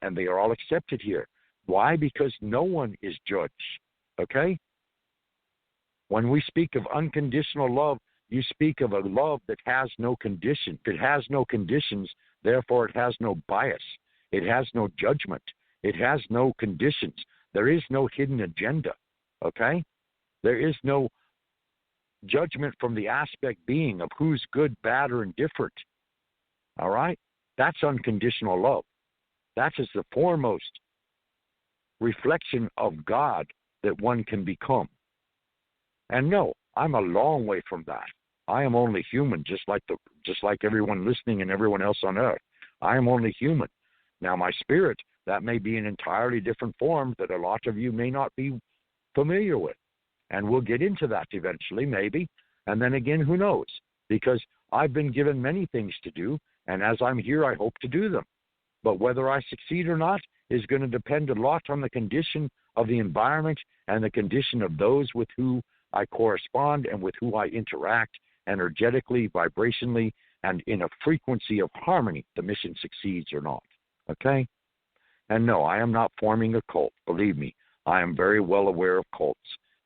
and they are all accepted here. Why? Because no one is judged, okay? When we speak of unconditional love, you speak of a love that has no condition. It has no conditions, therefore it has no bias. It has no judgment. It has no conditions. There is no hidden agenda, okay? There is no judgment from the aspect being of who's good, bad, or indifferent, all right? That's unconditional love. That is the foremost reflection of God that one can become. And no, I'm a long way from that. I am only human, just like everyone listening and everyone else on earth. I am only human. Now, my spirit, that may be an entirely different form that a lot of you may not be familiar with. And we'll get into that eventually, maybe. And then again, who knows? Because I've been given many things to do, and as I'm here, I hope to do them. But whether I succeed or not is going to depend a lot on the condition of the environment and the condition of those with who I correspond and with who I interact energetically, vibrationally, and in a frequency of harmony. The mission succeeds or not, okay? And no, I am not forming a cult. Believe me, I am very well aware of cults,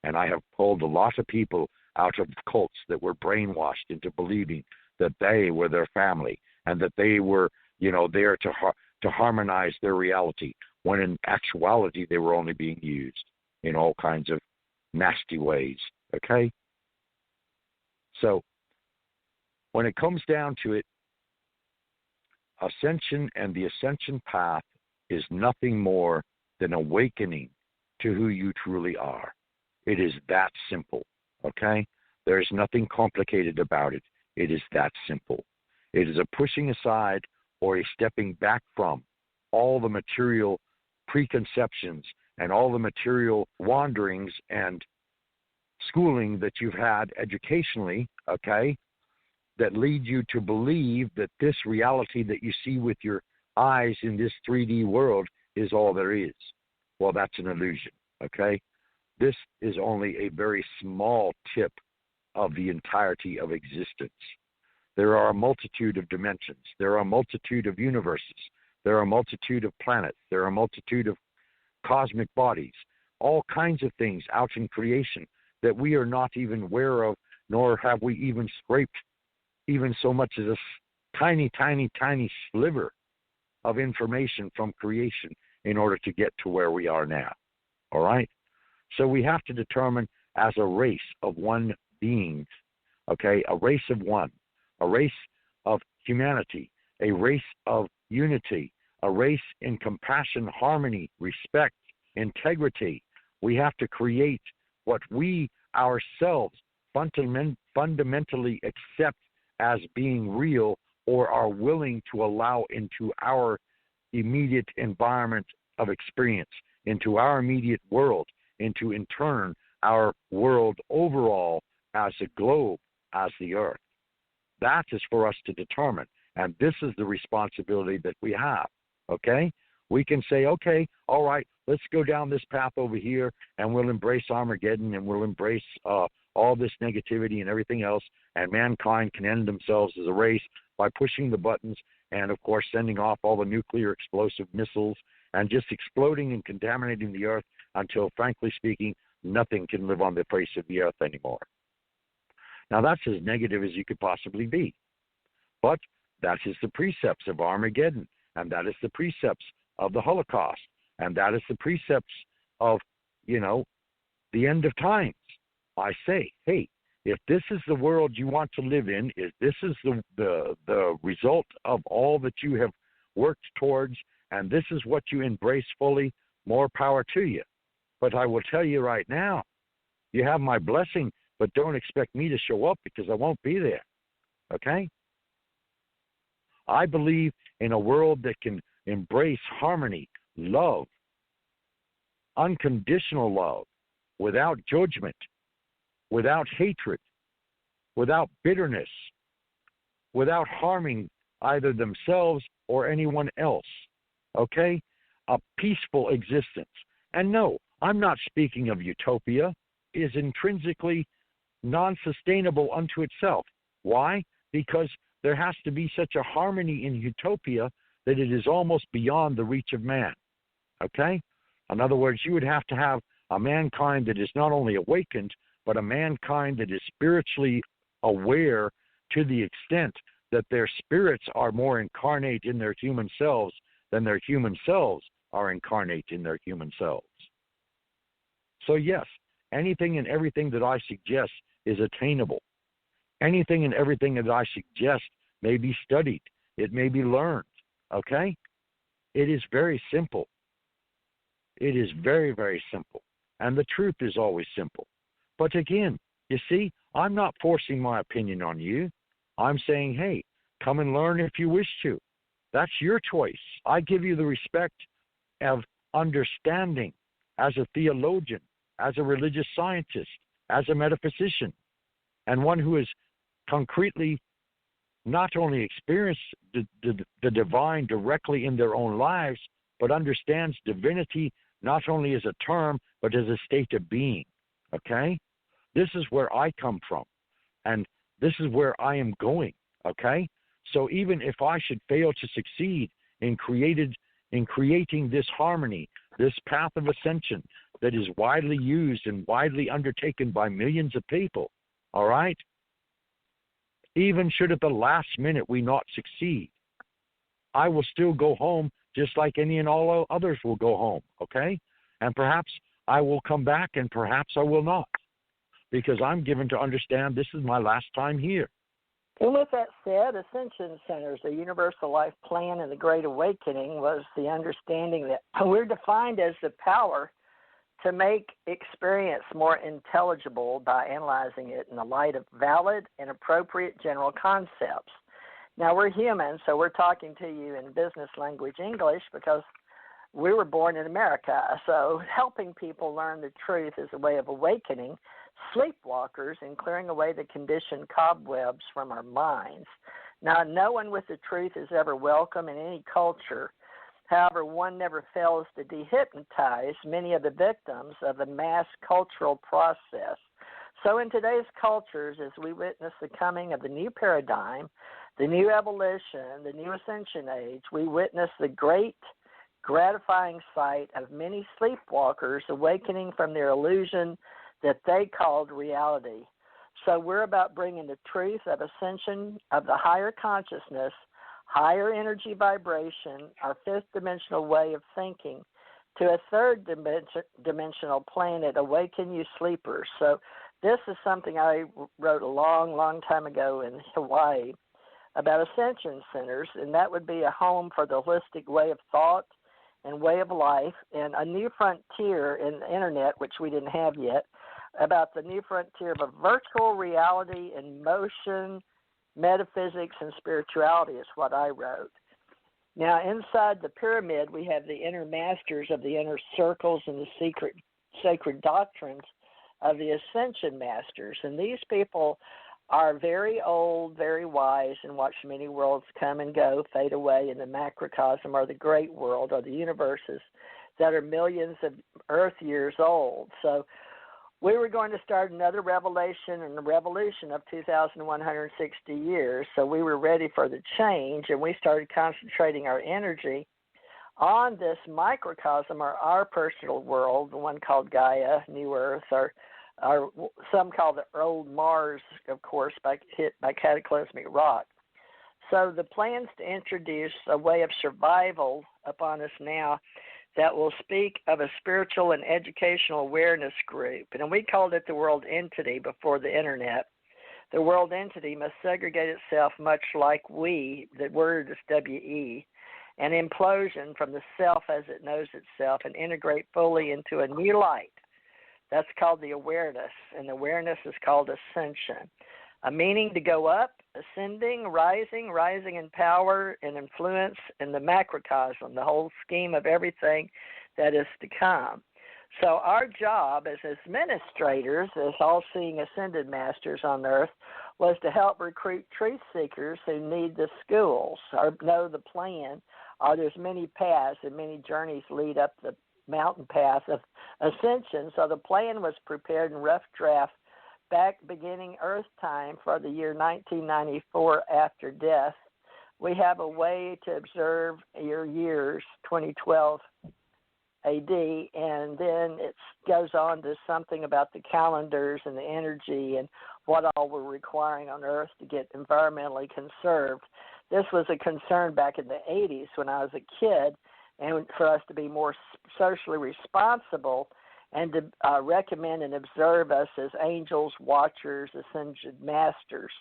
and I have pulled a lot of people out of cults that were brainwashed into believing that they were their family and that they were, there to harmonize their reality, when in actuality they were only being used in all kinds of nasty ways, okay? So when it comes down to it, ascension and the ascension path is nothing more than awakening to who you truly are. It is that simple, okay? There is nothing complicated about it. It is that simple. It is a pushing aside or a stepping back from all the material preconceptions and all the material wanderings and schooling that you've had educationally, okay, that lead you to believe that this reality that you see with your eyes in this 3D world is all there is. Well, that's an illusion, okay? This is only a very small tip of the entirety of existence. There are a multitude of dimensions. There are a multitude of universes. There are a multitude of planets. There are a multitude of cosmic bodies, all kinds of things out in creation that we are not even aware of, nor have we even scraped even so much as a tiny, tiny, tiny sliver of information from creation in order to get to where we are now. All right? So we have to determine as a race of one beings, okay, a race of one, a race of humanity, a race of unity, a race in compassion, harmony, respect, integrity. We have to create what we ourselves fundamentally accept as being real or are willing to allow into our immediate environment of experience, into our immediate world, into, in turn, our world overall as a globe, as the earth. That is for us to determine, and this is the responsibility that we have, okay? We can say, okay, all right, let's go down this path over here, and we'll embrace Armageddon, and we'll embrace all this negativity and everything else, and mankind can end themselves as a race by pushing the buttons and, of course, sending off all the nuclear explosive missiles and just exploding and contaminating the earth until, frankly speaking, nothing can live on the face of the earth anymore. Now, that's as negative as you could possibly be. But that is the precepts of Armageddon, and that is the precepts of the Holocaust, and that is the precepts of, the end of times. I say, hey, if this is the world you want to live in, if this is the result of all that you have worked towards, and this is what you embrace fully, more power to you. But I will tell you right now, you have my blessing, but don't expect me to show up because I won't be there, okay? I believe in a world that can embrace harmony, love, unconditional love, without judgment, without hatred, without bitterness, without harming either themselves or anyone else, okay? A peaceful existence. And no, I'm not speaking of utopia. It is intrinsically non-sustainable unto itself. Why? Because there has to be such a harmony in utopia that it is almost beyond the reach of man. Okay? In other words, you would have to have a mankind that is not only awakened, but a mankind that is spiritually aware to the extent that their spirits are more incarnate in their human selves than their human selves are incarnate in their human selves. So yes, anything and everything that I suggest is attainable. Anything and everything that I suggest may be studied. It may be learned. Okay? It is very simple. It is very, very simple. And the truth is always simple. But again, you see, I'm not forcing my opinion on you. I'm saying, hey, come and learn if you wish to. That's your choice. I give you the respect of understanding as a theologian, as a religious scientist, as a metaphysician, and one who has concretely not only experienced the divine directly in their own lives, but understands divinity not only as a term, but as a state of being. Okay? This is where I come from, and this is where I am going. Okay? So even if I should fail to succeed in creating this harmony, this path of ascension that is widely used and widely undertaken by millions of people, all right? Even should at the last minute we not succeed, I will still go home just like any and all others will go home, okay? And perhaps I will come back and perhaps I will not, because I'm given to understand this is my last time here. And with that said, Ascension Centers, the Universal Life Plan and the Great Awakening was the understanding that we're defined as the power to make experience more intelligible by analyzing it in the light of valid and appropriate general concepts. Now, we're human, so we're talking to you in business language English because we were born in America. So helping people learn the truth is a way of awakening sleepwalkers and clearing away the conditioned cobwebs from our minds. Now, no one with the truth is ever welcome in any culture. However, one never fails to dehypnotize many of the victims of the mass cultural process. So in today's cultures, as we witness the coming of the new paradigm, the new evolution, the new ascension age, we witness the great gratifying sight of many sleepwalkers awakening from their illusion that they called reality. So we're about bringing the truth of ascension of the higher consciousness, higher energy vibration, our fifth dimensional way of thinking, to a third dimensional planet, awaken you sleepers. So this is something I wrote a long, long time ago in Hawaii about Ascension Centers, and that would be a home for the holistic way of thought and way of life, and a new frontier in the internet, which we didn't have yet, about the new frontier of a virtual reality in motion, metaphysics, and spirituality is what I wrote. Now, inside the pyramid, we have the inner masters of the inner circles and the sacred doctrines of the Ascension Masters. And these people are very old, very wise, and watch many worlds come and go, fade away in the macrocosm or the great world or the universes that are millions of Earth years old. So we were going to start another revelation and the revolution of 2,160 years. So we were ready for the change, and we started concentrating our energy on this microcosm, or our personal world, the one called Gaia, New Earth, or some call the old Mars, of course, hit by cataclysmic rock. So the plans to introduce a way of survival upon us now that will speak of a spiritual and educational awareness group. And we called it the World Entity before the Internet. The World Entity must segregate itself much like we, the word is W-E, an implosion from the self as it knows itself and integrate fully into a new light. That's called the awareness, and the awareness is called ascension. A meaning to go up, ascending, rising in power and influence in the macrocosm, the whole scheme of everything that is to come. So our job as administrators, as all-seeing ascended masters on earth, was to help recruit truth seekers who need the schools or know the plan, or there's many paths and many journeys lead up the mountain path of ascension. So the plan was prepared in rough draft back beginning Earth time for the year 1994 after death, we have a way to observe your years, 2012 AD, and then it goes on to something about the calendars and the energy and what all we're requiring on Earth to get environmentally conserved. This was a concern back in the 80s when I was a kid, and for us to be more socially responsible and to recommend and observe us as angels, watchers, Ascension Masters.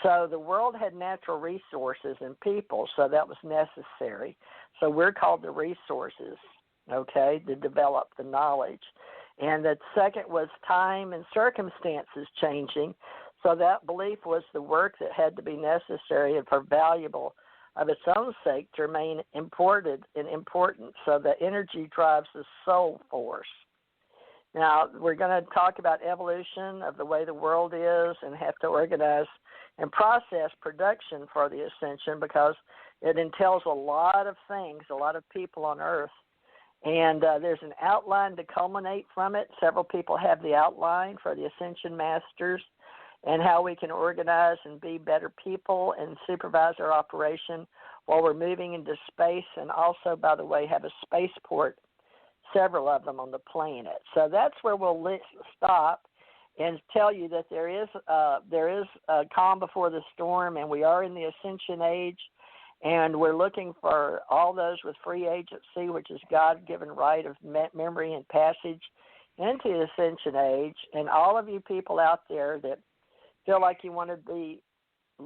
So the world had natural resources and people, so that was necessary. So we're called the resources, okay, to develop the knowledge. And the second was time and circumstances changing. So that belief was the work that had to be necessary and for valuable of its own sake to remain important. So the energy drives the soul force. Now, we're going to talk about evolution of the way the world is and have to organize and process production for the ascension because it entails a lot of things, a lot of people on Earth. And there's an outline to culminate from it. Several people have the outline for the Ascension Masters and how we can organize and be better people and supervise our operation while we're moving into space, and also, by the way, have a spaceport, several of them on the planet. So that's where we'll stop and tell you that there is a calm before the storm, and we are in the Ascension Age, and we're looking for all those with free agency, which is God-given right of memory and passage into the Ascension Age. And all of you people out there that feel like you want to be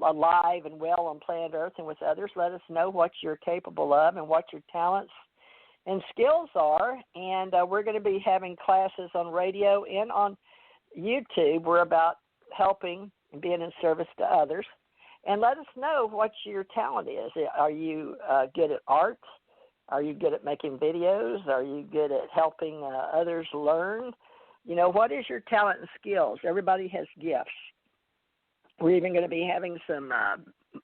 alive and well on planet Earth and with others, let us know what you're capable of and what your talents and skills are. And we're going to be having classes on radio and on YouTube. We're about helping and being in service to others. And let us know what your talent is. Are you good at art? Are you good at making videos? Are you good at helping others learn? You know, what is your talent and skills? Everybody has gifts. We're even going to be having some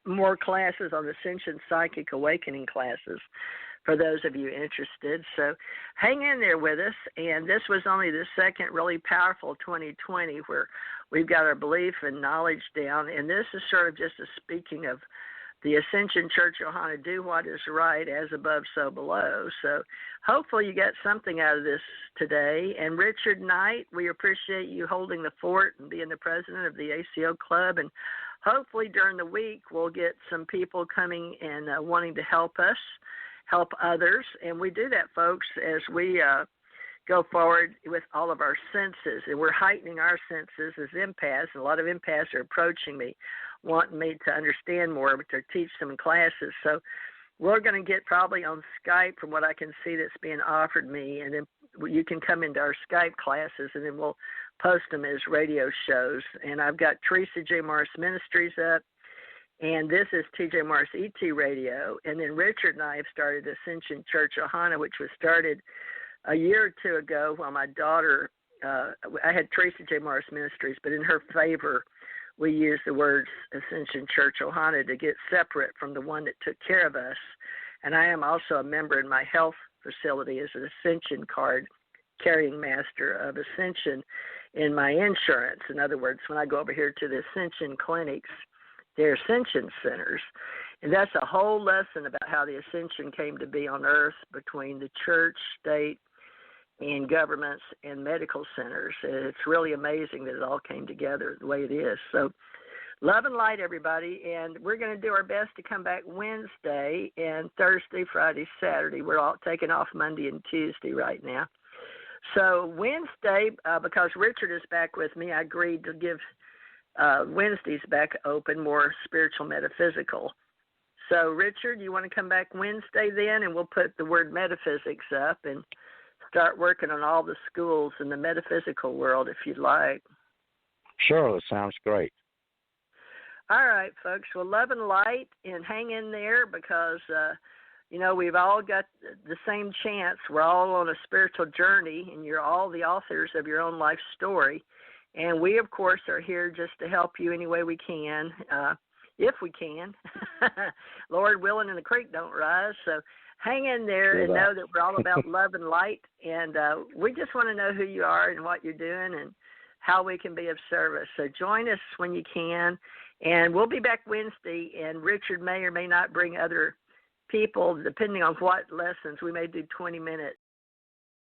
more classes on Ascension Psychic Awakening classes for those of you interested. So hang in there with us. And this was only the second really powerful 2020 where we've got our belief and knowledge down. And this is sort of just a speaking of the Ascension Church Ohana, do what is right, as above, so below. So hopefully you got something out of this today. And Richard Knight, we appreciate you holding the fort and being the president of the ACO Club. And hopefully during the week we'll get some people coming and wanting to help us, help others. And we do that, folks, as we go forward with all of our senses. And we're heightening our senses as empaths. And a lot of empaths are approaching me, wanting me to understand more, but to teach some classes. So we're going to get probably on Skype from what I can see that's being offered me. And then you can come into our Skype classes, and then we'll post them as radio shows. And I've got Teresa J. Morris Ministries up. And this is T.J. Morris E.T. Radio. And then Richard and I have started Ascension Church Ohana, which was started a year or two ago while my daughter, I had Teresa J. Morris Ministries, but in her favor, we used the words Ascension Church Ohana to get separate from the one that took care of us. And I am also a member in my health facility as an Ascension card carrying master of Ascension in my insurance. In other words, when I go over here to the Ascension clinics, they're Ascension centers. And that's a whole lesson about how the Ascension came to be on Earth between the church, state, and governments and medical centers. It's really amazing that it all came together the way it is. So love and light, everybody. And we're going to do our best to come back Wednesday and Thursday, Friday, Saturday. We're all taking off Monday and Tuesday right now. So Wednesday, because Richard is back with me, I agreed to give Wednesdays back open, more spiritual, metaphysical. So, Richard, you want to come back Wednesday then, and we'll put the word metaphysics up and start working on all the schools in the metaphysical world, if you'd like. Sure, that sounds great. All right, folks. Well, love and light, and hang in there because, we've all got the same chance. We're all on a spiritual journey, and you're all the authors of your own life story. And we, of course, are here just to help you any way we can, if we can. Lord willing and the creek don't rise. So hang in there and know that we're all about love and light. And we just want to know who you are and what you're doing and how we can be of service. So join us when you can. And we'll be back Wednesday, and Richard may or may not bring other people, depending on what lessons. We may do 20-minute